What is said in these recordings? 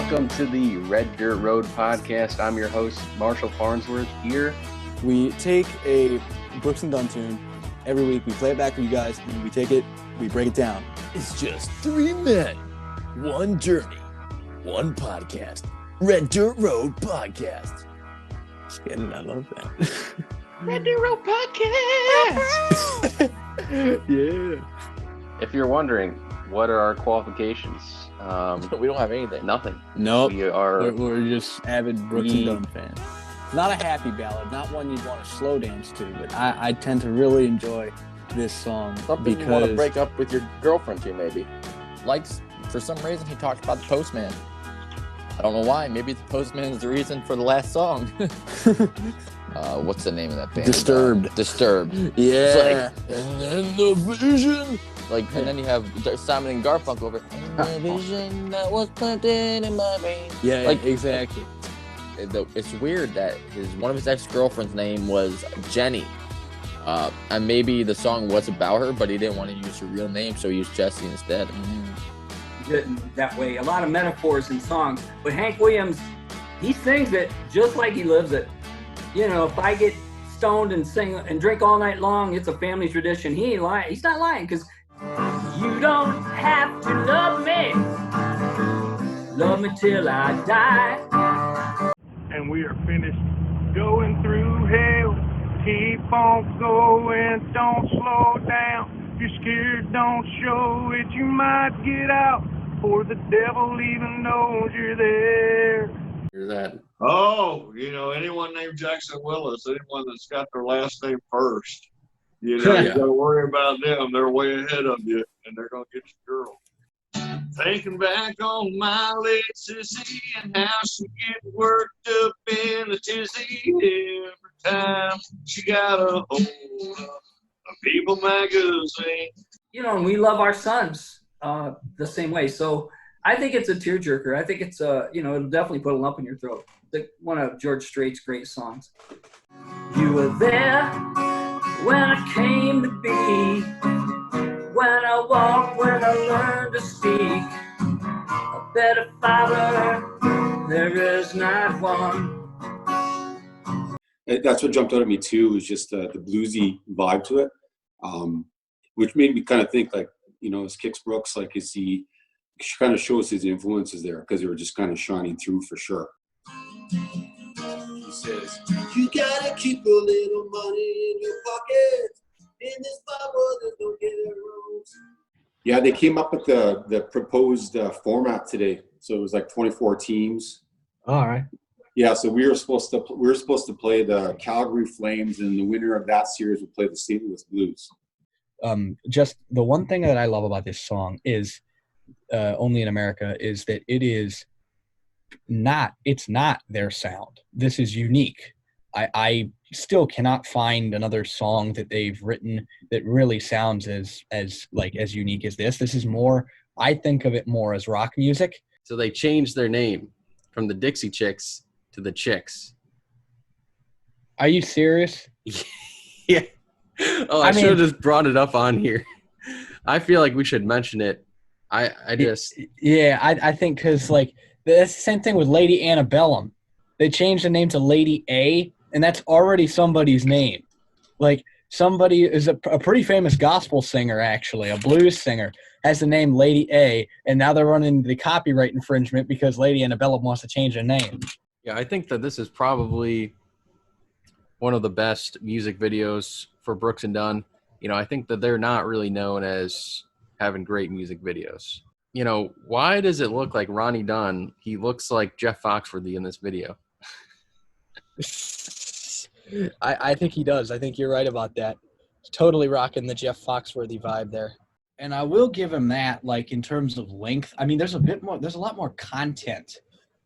Welcome to the Red Dirt Road podcast. I'm your host, Marshall Farnsworth. Here, we take a Brooks and Dunn tune every week. We play it back for you guys, and we take it, we break it down. It's just 3 men, one journey, one podcast. Red Dirt Road Podcast. And I love that. Red Dirt Road podcast. Yeah. If you're wondering, what are our qualifications? We don't have anything. Nothing. Nope. We're just avid Brooks and Dunn fans. Not a happy ballad, not one you'd want to slow dance to, but I tend to really enjoy this song. Something because you want to break up with your girlfriend to, maybe. For some reason, he talked about the postman. I don't know why. Maybe the postman is the reason for the last song. What's the name of that band? Disturbed. Disturbed. Yeah. It's like, and then the vision. Like, and then you have Simon and Garfunkel over. And the vision that was planted in my brain. Yeah, like, exactly. It's weird that one of his ex-girlfriend's name was Jenny. And maybe the song was about her, but he didn't want to use her real name, so he used Jesse instead. Written that way, a lot of metaphors in songs, but Hank Williams, he sings it just like he lives it. You know, if I get stoned and sing and drink all night long, it's a family tradition. He ain't lying. He's not lying, because you don't have to love me till I die. And we are finished going through hell. Keep on going, don't slow down. If you're scared, don't show it. You might get out, for the devil even knows you're there. Hear that? Oh, anyone named Jackson Willis, anyone that's got their last name first, you got to worry about them. They're way ahead of you, and they're going to get your girl. Thinking back on my late sissy and how she get worked up in a tizzy every time she got a hold of a People magazine. And we love our sons the same way. So I think it's a tearjerker. I think it's it'll definitely put a lump in your throat. One of George Strait's great songs. You were there when I came to be, when I walked, when I learned to speak. A better father, there is not one. That's what jumped out at me too, was just the bluesy vibe to it, which made me kind of think, like, as Kix Brooks, like, he kind of shows his influences there, because they were just kind of shining through for sure. He says, you gotta keep a little money in your pocket. In this bubble, there's no getting around. Yeah, they came up with the proposed format today. So it was like 24 teams. All right. Yeah, so we were supposed to play the Calgary Flames, and the winner of that series would play the St. Louis Blues. Just the one thing that I love about this song is Only in America is that it's not their sound. This is unique. I still cannot find another song that they've written that really sounds as unique as this. This is more, I think of it more as rock music. So they changed their name from the Dixie Chicks to the Chicks. Are you serious? Yeah. Oh, I should have just brought it up on here. I feel like we should mention it. I think because, like, that's the same thing with Lady Antebellum. They changed the name to Lady A, and that's already somebody's name. Like, somebody is a pretty famous gospel singer, actually, a blues singer, has the name Lady A, and now they're running the copyright infringement because Lady Antebellum wants to change her name. Yeah, I think that this is probably one of the best music videos for Brooks and Dunn. I think that they're not really known as having great music videos. Why does it look like Ronnie Dunn? He looks like Jeff Foxworthy in this video. I think he does. I think you're right about that. He's totally rocking the Jeff Foxworthy vibe there. And I will give him that, like, in terms of length. I mean, there's a lot more content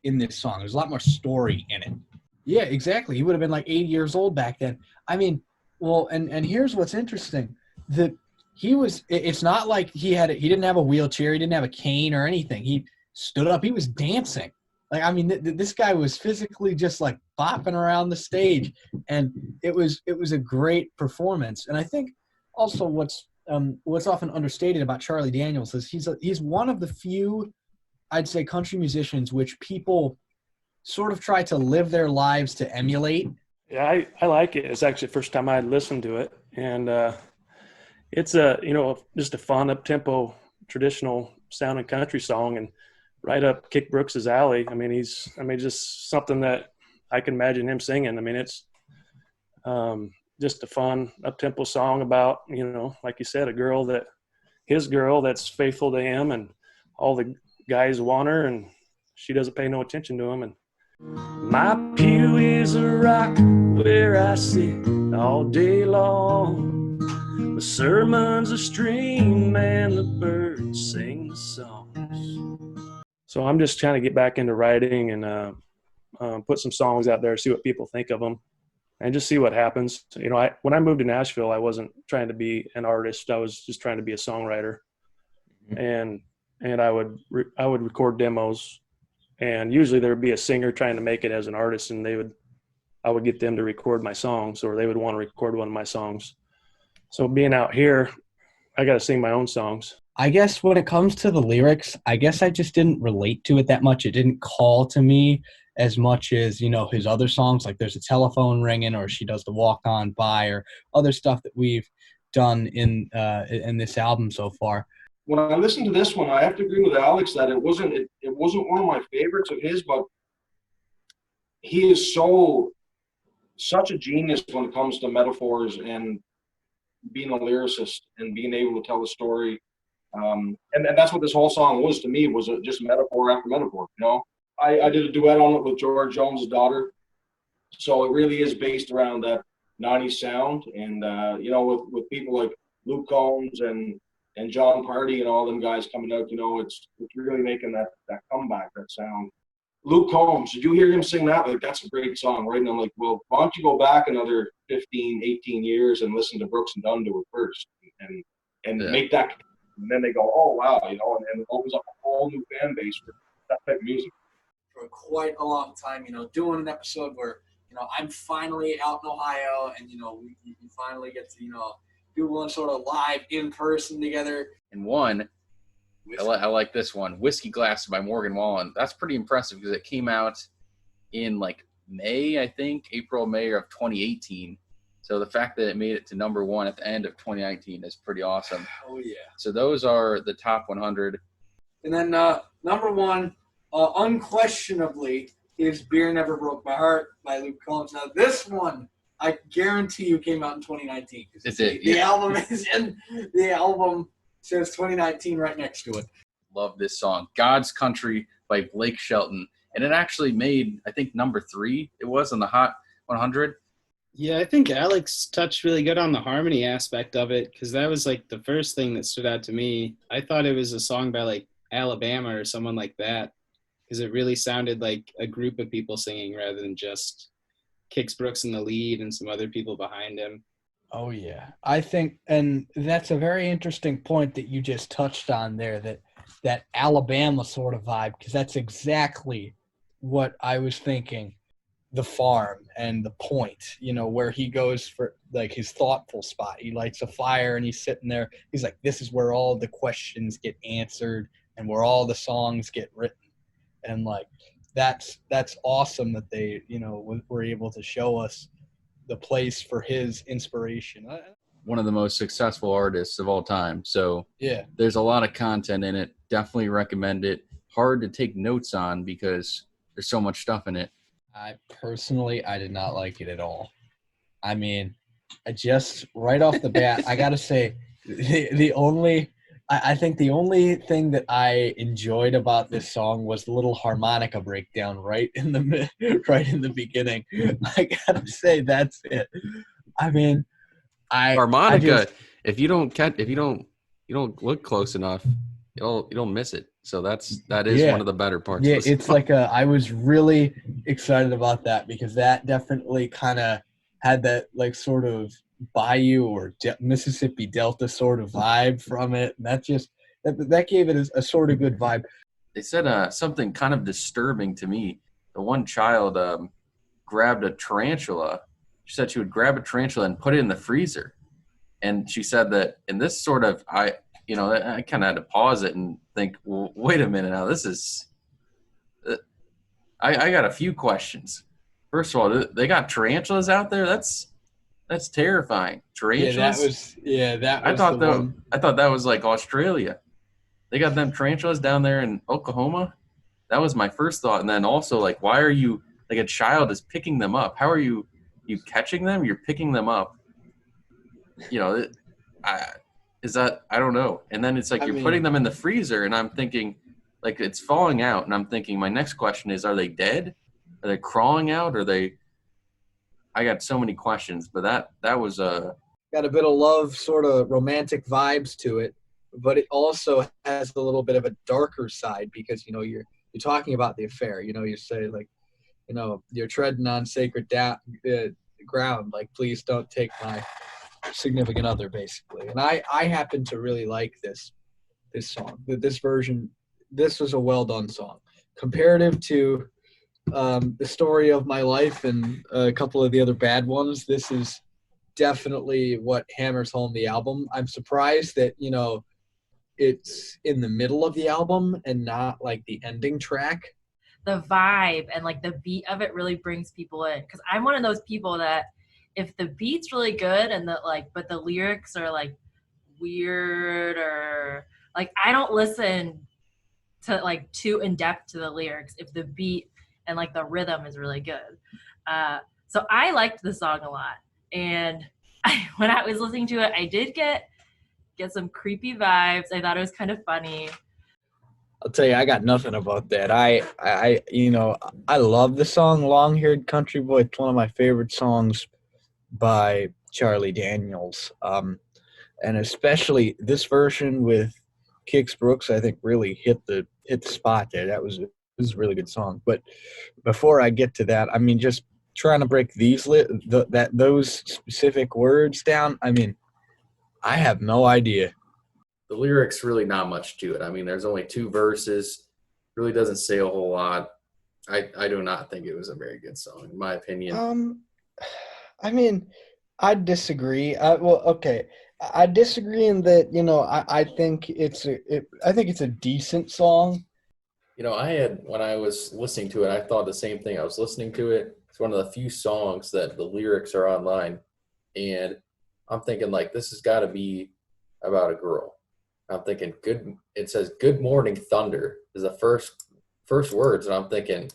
in this song. There's a lot more story in it. Yeah, exactly. He would have been like 80 years old back then. I mean, well, and here's what's interesting. It's not like he didn't have a wheelchair. He didn't have a cane or anything. He stood up. He was dancing. Like, I mean, this guy was physically just, like, bopping around the stage, and it was a great performance. And I think also what's often understated about Charlie Daniels is he's one of the few I'd say country musicians, which people sort of try to live their lives to emulate. Yeah, I like it. It's actually the first time I listened to it. And it's just a fun up-tempo, traditional sounding country song, and right up Kick Brooks's alley. I mean, just something that I can imagine him singing. I mean, it's just a fun up-tempo song about, like you said, his girl that's faithful to him, and all the guys want her, and she doesn't pay no attention to him. And my pew is a rock where I sit all day long. The sermon's a stream and the birds sing the songs. So I'm just trying to get back into writing and put some songs out there, see what people think of them, and just see what happens. When I moved to Nashville, I wasn't trying to be an artist. I was just trying to be a songwriter. And I would record demos, and usually there would be a singer trying to make it as an artist, and I would get them to record my songs, or they would want to record one of my songs. So being out here, I got to sing my own songs. I guess when it comes to the lyrics, I guess I just didn't relate to it that much. It didn't call to me as much as, his other songs, like There's a Telephone Ringing, or She Does the Walk On By, or other stuff that we've done in this album so far. When I listened to this one, I have to agree with Alex that it wasn't one of my favorites of his, but he is such a genius when it comes to metaphors and being a lyricist and being able to tell a story. And that's what this whole song was to me, was just metaphor after metaphor. I did a duet on it with George Jones' daughter. So it really is based around that 90s sound. And, with people like Luke Combs and John Party and all them guys coming out, it's really making that comeback, that sound. Luke Combs, did you hear him sing that? Like, that's a great song, right? And I'm like, well, why don't you go back another 15, 18 years and listen to Brooks and Dunn do it first and make that, and then they go, oh, wow, and it opens up a whole new fan base for that type of music. For quite a long time, doing an episode where, I'm finally out in Ohio, and, we finally get to, do one sort of live in person together. And one, I like this one, Whiskey Glass by Morgan Wallen. That's pretty impressive because it came out in like May, I think, May of 2018. So the fact that it made it to number one at the end of 2019 is pretty awesome. Oh, yeah. So those are the top 100. And then number one, unquestionably, is Beer Never Broke My Heart by Luke Combs. Now, this one, I guarantee you came out in 2019. The album is in the album says 2019 right next to it. Love this song, God's Country by Blake Shelton. And it actually made, I think, number 3. It was on the Hot 100. Yeah, I think Alex touched really good on the harmony aspect of it, because that was like the first thing that stood out to me. I thought it was a song by like Alabama or someone like that, because it really sounded like a group of people singing rather than just Kix Brooks in the lead and some other people behind him. Oh, yeah. I think, and that's a very interesting point that you just touched on there, that Alabama sort of vibe, because that's exactly what I was thinking. The farm and the point, where he goes for like his thoughtful spot. He lights a fire and he's sitting there. He's like, this is where all the questions get answered and where all the songs get written. And like, that's awesome that they, were able to show us the place for his inspiration. One of the most successful artists of all time. So yeah, there's a lot of content in it. Definitely recommend it. Hard to take notes on because there's so much stuff in it. I did not like it at all. I mean, right off the bat, I got to say I think the only thing that I enjoyed about this song was the little harmonica breakdown right in the beginning. I gotta say that's it. I mean, harmonica. If you don't look close enough, you'll miss it. So that is one of the better parts. Yeah, of the it's song. like I was really excited about that because that definitely kind of had that like sort of Bayou or Mississippi Delta sort of vibe from it. And that gave it a sort of good vibe. They said something kind of disturbing to me. The one child grabbed a tarantula. She said she would grab a tarantula and put it in the freezer. And she said that in this sort of, I kind of had to pause it and think, well, wait a minute now, this is I got a few questions. First of all, they got tarantulas out there. That's terrifying. Tarantulas. That I was the thought that one. I thought that was like Australia. They got them tarantulas down there in Oklahoma. That was my first thought. And then also, like, why are you like a child is picking them up? How are you catching them? You're picking them up. You know, is that I don't know. And then it's like you're putting them in the freezer, and I'm thinking, like, it's falling out, and I'm thinking my next question is, are they dead? Are they crawling out? Are they? I got so many questions, but that was got a bit of love, sort of romantic vibes to it, but it also has a little bit of a darker side because you're talking about the affair. You say like, you're treading on sacred ground. Like, please don't take my significant other, basically. And I happen to really like this song. This version. This was a well done song, comparative to the story of my life and a couple of the other bad ones. This is definitely what hammers home the album. I'm surprised that it's in the middle of the album and not like the ending track. The vibe and like the beat of it really brings people in, because I'm one of those people that if the beat's really good and but the lyrics are like weird, or like I don't listen to like too in depth to the lyrics if the beat and like the rhythm is really good. So I liked the song a lot, and when I was listening to it, I did get some creepy vibes. I thought it was kind of funny. I'll tell you, I got nothing about that. I love the song "Long-Haired Country Boy." It's one of my favorite songs by Charlie Daniels, and especially this version with Kix Brooks. I think really hit the spot there. This was a really good song. But before I get to that, I mean, just trying to break those specific words down. I mean, I have no idea. the lyrics really not much to it. I mean, there's only 2 verses. Really doesn't say a whole lot. I do not think it was a very good song, in my opinion. I mean, I disagree. I disagree in that I think it's a decent song. When I was listening to it, I thought the same thing. I was listening to it. It's one of the few songs that the lyrics are online, and I'm thinking like this has got to be about a girl. I'm thinking good. It says "Good Morning Thunder" is the first words, and I'm thinking,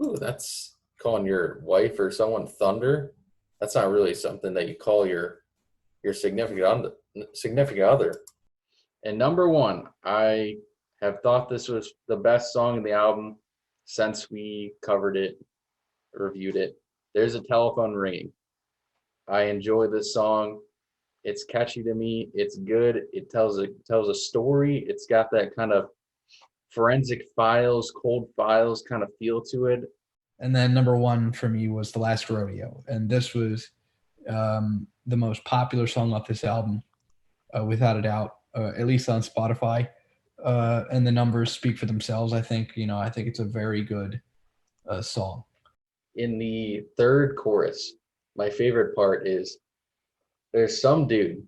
ooh, that's calling your wife or someone thunder. That's not really something that you call your significant other. And number 1, I have thought this was the best song in the album since we covered it, reviewed it. There's a Telephone Ringing. I enjoy this song. It's catchy to me. It's good. It tells a story. It's got that kind of forensic files, cold files kind of feel to it. And then number 1 for me was The Last Rodeo. And this was the most popular song off this album, without a doubt, at least on Spotify. And the numbers speak for themselves. I think it's a very good song. In the 3rd chorus, my favorite part is there's some dude,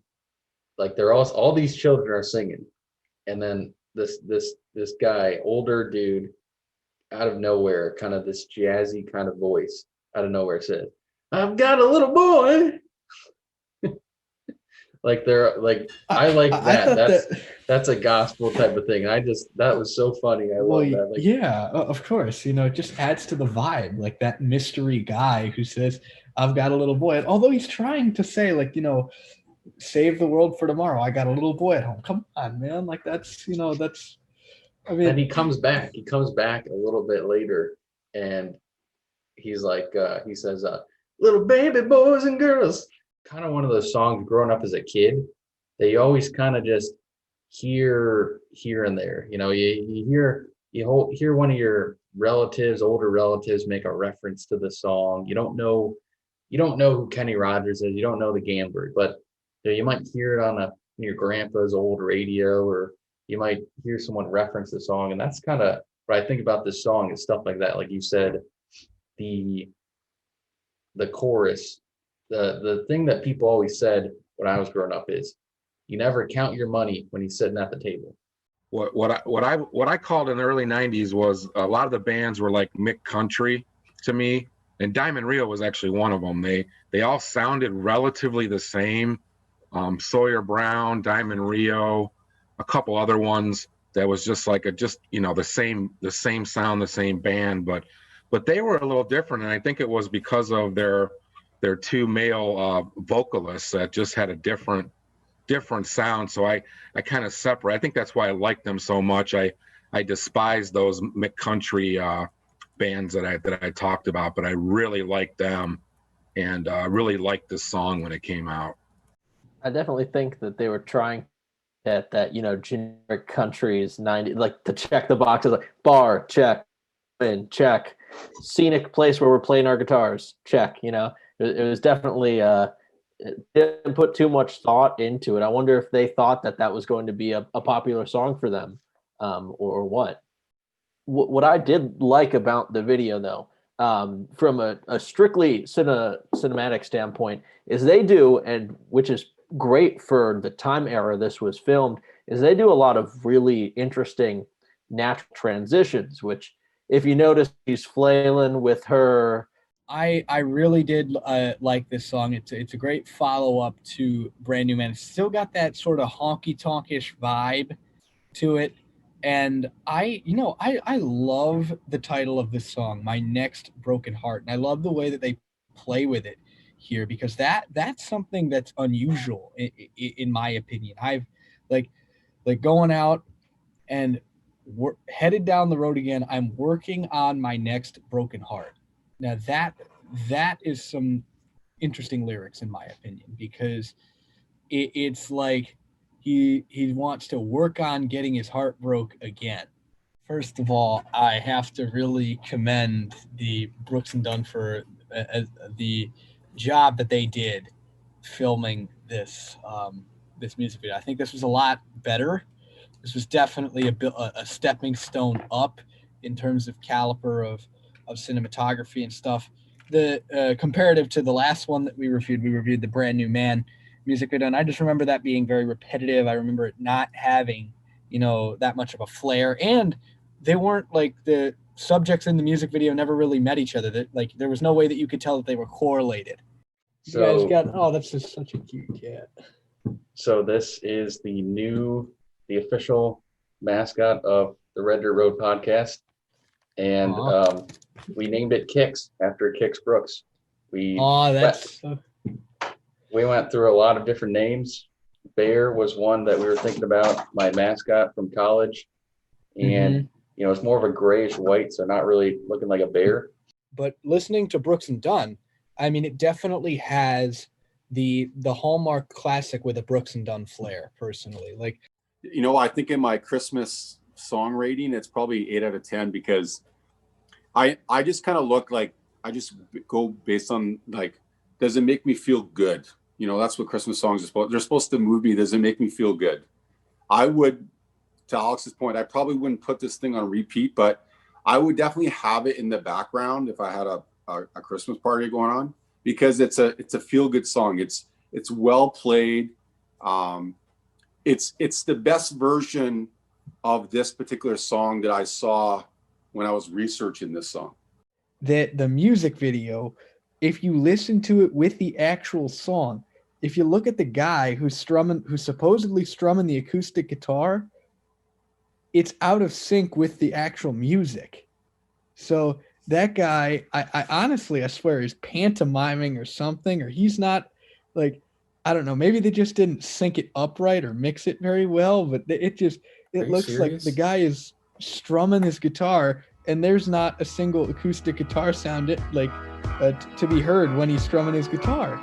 like they're all these children are singing, and then this guy, older dude, out of nowhere, kind of this jazzy kind of voice out of nowhere says, "I've got a little boy." Like they're like, I like that. That's a gospel type of thing. That was so funny. I love that. Like, yeah, of course. It just adds to the vibe. Like that mystery guy who says, "I've got a little boy." And although he's trying to say, like, save the world for tomorrow. I got a little boy at home. Come on, man. Like that's. I mean, and he comes back. He comes back a little bit later, and he's like, he says, "Little baby boys and girls." Kind of one of those songs growing up as a kid that you always kind of just hear here and there. You hear one of your older relatives make a reference to the song. You don't know who Kenny Rogers is. You don't know the Gambler, but you might hear it on your grandpa's old radio, or you might hear someone reference the song. And that's kind of what I think about this song is stuff like that. Like you said, the chorus, the thing that people always said when I was growing up is, you never count your money when he's sitting at the table. what I called in the early '90s was a lot of the bands were like Mick Country to me, and Diamond Rio was actually one of them. They all sounded relatively the same. Sawyer Brown, Diamond Rio, a couple other ones that was just like the same sound, the same band, but they were a little different, and I think it was because of their two male vocalists that just had a different sound. So I kind of separate. I think that's why I like them so much. I despise those McCountry bands that I talked about, but I really like them, and really liked this song when it came out. I definitely think that they were trying at that, generic countries 90, like to check the boxes, like bar, check, in, check, scenic place where we're playing our guitars, check. It was definitely it didn't put too much thought into it. I wonder if they thought that was going to be a popular song for them, or what. What I did like about the video, though, from a strictly cinematic standpoint, is they do, and which is great for the time era this was filmed, is they do a lot of really interesting natural transitions, which if you notice, he's flailing with her. I really did like this song. It's a great follow-up to Brand New Man. It's still got that sort of honky-tonkish vibe to it. And I love the title of this song, My Next Broken Heart. And I love the way that they play with it here, because that's something that's unusual in my opinion. I've like going out and headed down the road again. I'm working on my next broken heart. Now that is some interesting lyrics in my opinion, because it's like he wants to work on getting his heart broke again. First of all, I have to really commend the Brooks and Dunn for the job that they did filming this this music video. I think this was a lot better. This was definitely a stepping stone up in terms of caliber of cinematography and stuff. The comparative to the last one that we reviewed the Brand New Man music video, and I just remember that being very repetitive. I remember it not having, that much of a flair, and they weren't like the subjects in the music video never really met each other. That like there was no way that you could tell that they were correlated. So you guys got that's just such a cute cat. So this is the official mascot of the Red Dirt Road podcast, and we named it Kix after Kix Brooks. We went through a lot of different names. Bear was one that we were thinking about, my mascot from college, and it's more of a grayish white, so not really looking like a bear. But listening to Brooks and Dunn, I mean, it definitely has the hallmark classic with a Brooks and Dunn flair. Personally, I think in my Christmas song rating, it's probably 8 out of 10, because I just kind of look like, I just go based on does it make me feel good? That's what Christmas songs are supposed. They're supposed to move me. Does it make me feel good? I would, to Alex's point, I probably wouldn't put this thing on repeat, but I would definitely have it in the background if I had a Christmas party going on, because it's a feel good song. It's well played. It's the best version of this particular song that I saw when I was researching this song. That the music video, if you listen to it with the actual song, if you look at the guy who's supposedly strumming the acoustic guitar, it's out of sync with the actual music. So that guy, I honestly, I swear, is pantomiming or something, or he's not I don't know, maybe they just didn't sync it up right or mix it very well, but it looks like the guy is strumming his guitar and there's not a single acoustic guitar sound to be heard when he's strumming his guitar.